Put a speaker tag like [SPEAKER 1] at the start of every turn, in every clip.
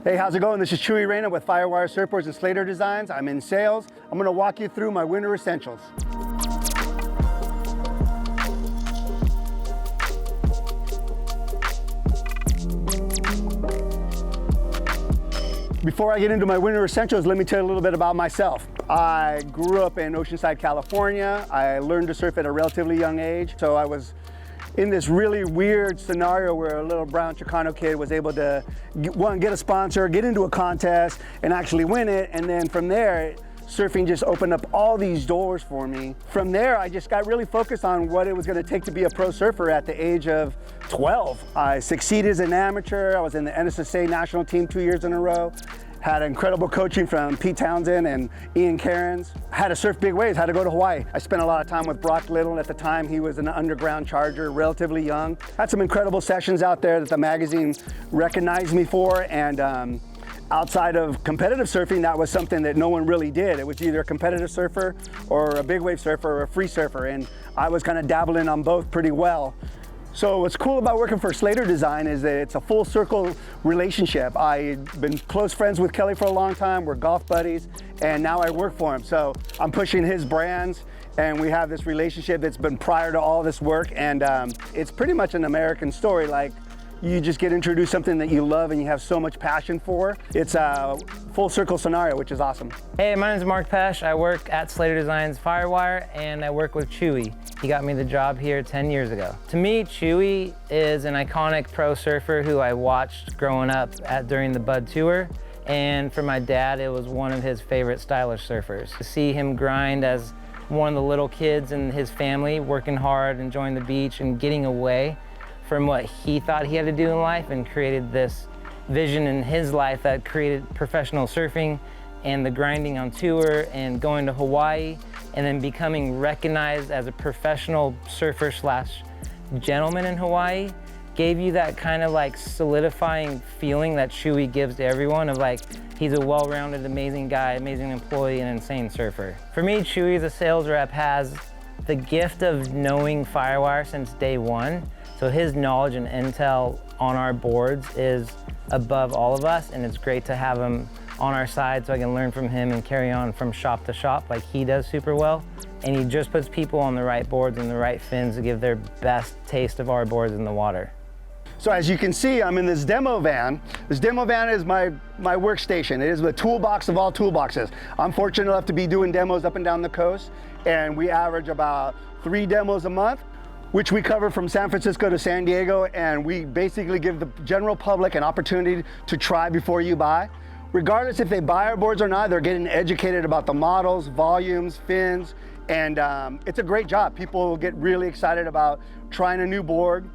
[SPEAKER 1] Hey, how's it going? This is Chuy Reyna with Firewire, Surfboards, and Slater Designs. I'm in sales. I'm gonna walk you through my winter essentials. Before I get into my winter essentials, let me tell you a little bit about myself. I grew up in Oceanside, California. I learned to surf at a relatively young age, so I was in this really weird scenario where a little brown Chicano kid was able to, get a sponsor, get into a contest, and actually win it. And then from there, surfing just opened up all these doors for me. From there, I just got really focused on what it was gonna take to be a pro surfer at the age of 12. I succeeded as an amateur. I was in the NSSA national team 2 years in a row. Had incredible coaching from Pete Townsend and Ian Cairns. Had to surf big waves, had to go to Hawaii. I spent a lot of time with Brock Little. At the time, he was an underground charger, relatively young. Had some incredible sessions out there that the magazine recognized me for, and outside of competitive surfing, that was something that no one really did. It was either a competitive surfer or a big wave surfer or a free surfer, and I was kind of dabbling on both pretty well. So what's cool about working for Slater Design is that it's a full circle relationship. I've been close friends with Kelly for a long time. We're golf buddies, and now I work for him. So I'm pushing his brands, and we have this relationship that's been prior to all this work, and it's pretty much an American story. Like, you just get introduced to something that you love and you have so much passion for. It's a full circle scenario, which is awesome.
[SPEAKER 2] Hey, my name is Mark Pesh. I work at Slater Design's Firewire, and I work with Chuy. He got me the job here 10 years ago. To me, Chuy is an iconic pro surfer who I watched growing up during the Bud Tour. And for my dad, it was one of his favorite stylish surfers. To see him grind as one of the little kids in his family, working hard, enjoying the beach, and getting away from what he thought he had to do in life, and created this vision in his life that created professional surfing and the grinding on tour and going to Hawaii, and then becoming recognized as a professional surfer slash gentleman in Hawaii, gave you that kind of like solidifying feeling that Chuy gives to everyone of like, he's a well-rounded, amazing guy, amazing employee, and insane surfer. For me, Chuy as a sales rep has the gift of knowing Firewire since day one. So his knowledge and intel on our boards is above all of us, and it's great to have him on our side so I can learn from him and carry on from shop to shop like he does super well. And he just puts people on the right boards and the right fins to give their best taste of our boards in the water.
[SPEAKER 1] So as you can see, I'm in this demo van. This demo van is my workstation. It is the toolbox of all toolboxes. I'm fortunate enough to be doing demos up and down the coast, and we average about 3 demos a month, which we cover from San Francisco to San Diego, and we basically give the general public an opportunity to try before you buy. Regardless if they buy our boards or not, they're getting educated about the models, volumes, fins, and it's a great job. People get really excited about trying a new board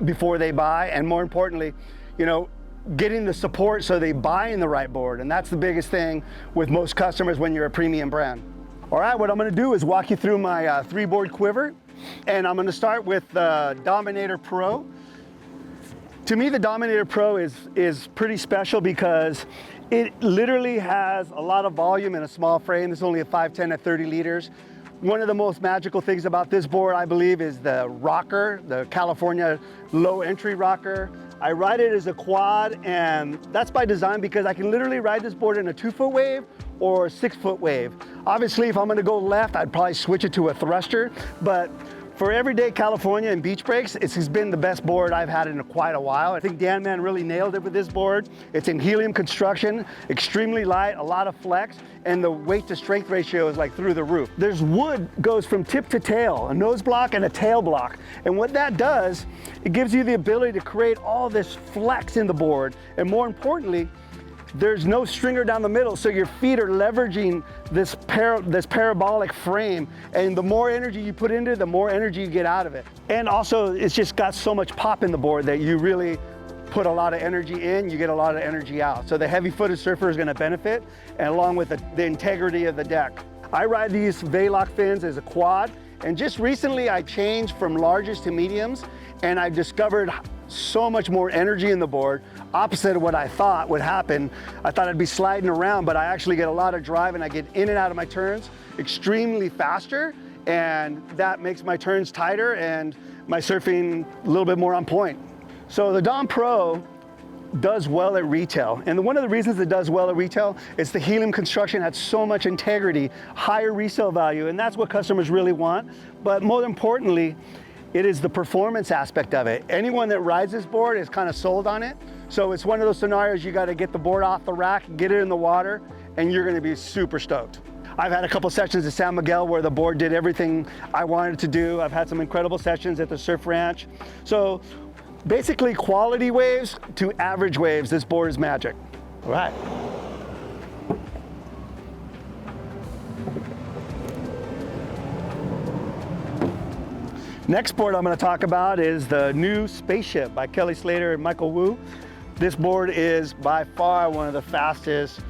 [SPEAKER 1] before they buy, and more importantly, you know, getting the support so they buy in the right board, and that's the biggest thing with most customers when you're a premium brand. All right, what I'm gonna do is walk you through my 3-board quiver, and I'm gonna start with the Dominator Pro. To me, the Dominator Pro is pretty special because it literally has a lot of volume in a small frame. It's only a 510 at 30 liters. One of the most magical things about this board, I believe, is the rocker, the California low entry rocker. I ride it as a quad, and that's by design because I can literally ride this board in a 2-foot wave or a 6-foot wave. Obviously, if I'm gonna go left, I'd probably switch it to a thruster, but for everyday California and beach breaks, it's been the best board I've had in quite a while. I think Dan Mann really nailed it with this board. It's in helium construction, extremely light, a lot of flex, and the weight to strength ratio is like through the roof. There's wood goes from tip to tail, a nose block and a tail block. And what that does, it gives you the ability to create all this flex in the board. And more importantly, there's no stringer down the middle, so your feet are leveraging this parabolic frame, and the more energy you put into it, the more energy you get out of it. And also, it's just got so much pop in the board that you really put a lot of energy in, you get a lot of energy out. So the heavy-footed surfer is gonna benefit, and along with the integrity of the deck. I ride these Vloc fins as a quad, and just recently I changed from larges to mediums, and I discovered so much more energy in the board, opposite of what I thought would happen. I thought I'd be sliding around, but I actually get a lot of drive and I get in and out of my turns extremely faster, and that makes my turns tighter and my surfing a little bit more on point. So the Dom Pro does well at retail. And one of the reasons it does well at retail is the helium construction has so much integrity, higher resale value, and that's what customers really want. But more importantly, it is the performance aspect of it. Anyone that rides this board is kind of sold on it. So it's one of those scenarios you got to get the board off the rack, get it in the water, and you're going to be super stoked. I've had a couple sessions at San Miguel where the board did everything I wanted it to do. I've had some incredible sessions at the Surf Ranch. So basically quality waves to average waves, this board is magic. All right. Next board I'm going to talk about is the new Spaceship by Kelly Slater and Michael Wu. This board is by far one of the fastest,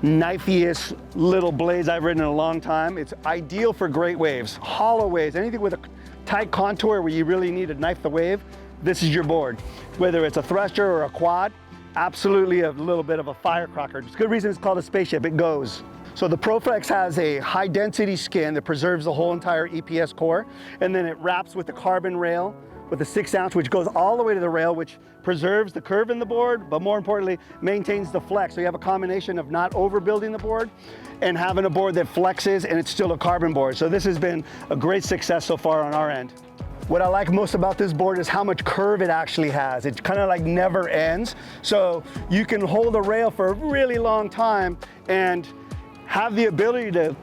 [SPEAKER 1] knifiest little blades I've ridden in a long time. It's ideal for great waves, hollow waves, anything with a tight contour where you really need to knife the wave. This is your board. Whether it's a thruster or a quad, absolutely a little bit of a firecracker. It's a good reason it's called a Spaceship, it goes. So the Proflex has a high density skin that preserves the whole entire EPS core, and then it wraps with the carbon rail with a 6-ounce, which goes all the way to the rail, which preserves the curve in the board, but more importantly, maintains the flex. So you have a combination of not overbuilding the board and having a board that flexes and it's still a carbon board. So this has been a great success so far on our end. What I like most about this board is how much curve it actually has. It kind of like never ends. So you can hold a rail for a really long time and have the ability to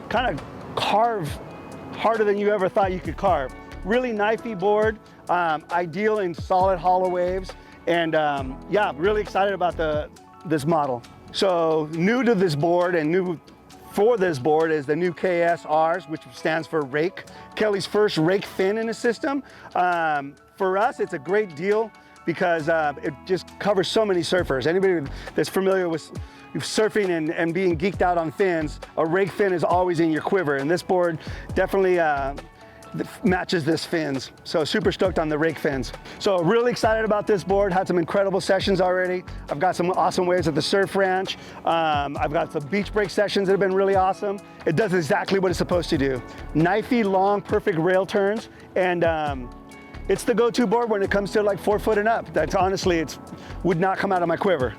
[SPEAKER 1] kind of carve harder than you ever thought you could carve. Really knifey board, ideal in solid hollow waves. And yeah, really excited about this model. So new to this board and new for this board is the new KSRs, which stands for rake. Kelly's first rake fin in the system. For us, it's a great deal because it just covers so many surfers. Anybody that's familiar with surfing and being geeked out on fins, a rake fin is always in your quiver, and this board definitely matches this fins. So super stoked on the rake fins. So really excited about this board. Had some incredible sessions already. I've got some awesome waves at the Surf Ranch. I've got some beach break sessions that have been really awesome. It does exactly what it's supposed to do. Knifey, long, perfect rail turns, and it's the go-to board when it comes to like 4 foot and up. That's honestly, it would not come out of my quiver.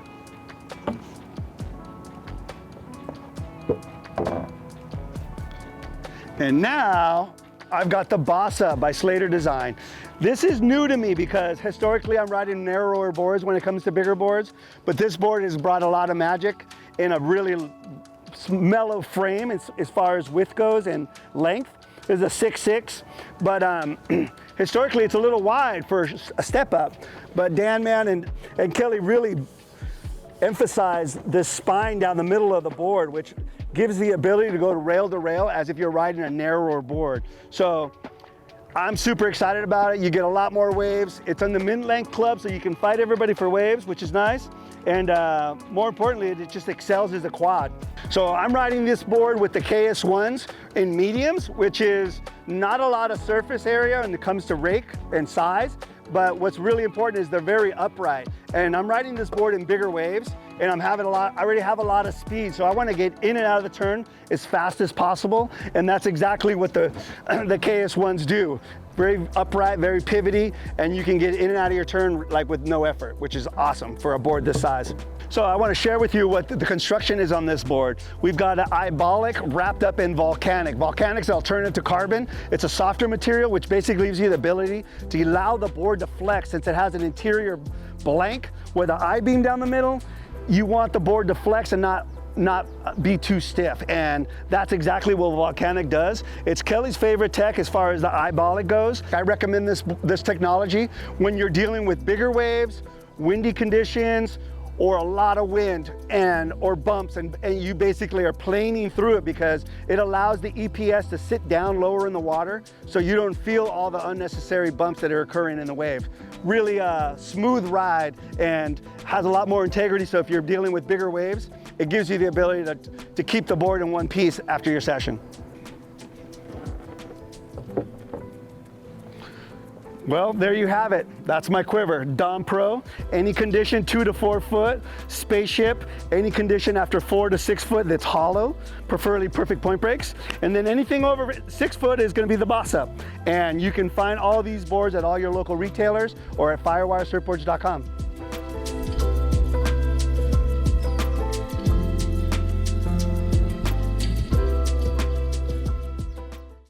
[SPEAKER 1] And now, I've got the Bossa by Slater Design. This is new to me because historically I'm riding narrower boards when it comes to bigger boards, but this board has brought a lot of magic in a really mellow frame as far as width goes and length. It's a 6'6", but historically it's a little wide for a step up, but Dan Mann and Kelly really emphasize this spine down the middle of the board, which gives the ability to go to rail as if you're riding a narrower board. So I'm super excited about it. You get a lot more waves. It's on the mid-length club, so you can fight everybody for waves, which is nice. And more importantly, it just excels as a quad. So I'm riding this board with the KS1s in mediums, which is not a lot of surface area when it comes to rake and size. But what's really important is they're very upright. And I'm riding this board in bigger waves, and I already have a lot of speed, so I want to get in and out of the turn as fast as possible, and that's exactly what the KS1s do. Very upright, very pivoty, and you can get in and out of your turn like with no effort, which is awesome for a board this size. So I want to share with you what the construction is on this board. We've got an i-bolic wrapped up in volcanic. Volcanic's an alternative to carbon. It's a softer material, which basically gives you the ability to allow the board to flex. Since it has an interior blank with an I-beam down the middle, you want the board to flex and not be too stiff, and that's exactly what volcanic does. It's Kelly's favorite tech as far as the i-bolic goes. I recommend this technology when you're dealing with bigger waves, windy conditions, or a lot of wind or bumps, and you basically are planing through it because it allows the EPS to sit down lower in the water so you don't feel all the unnecessary bumps that are occurring in the wave. Really a smooth ride and has a lot more integrity, so if you're dealing with bigger waves, it gives you the ability to keep the board in one piece after your session. Well, there you have it. That's my quiver, Dom Pro. Any condition 2 to 4 foot, Spaceship, any condition after 4 to 6 foot that's hollow, preferably perfect point breaks. And then anything over 6 foot is gonna be the Bossa. And you can find all these boards at all your local retailers or at firewiresurfboards.com.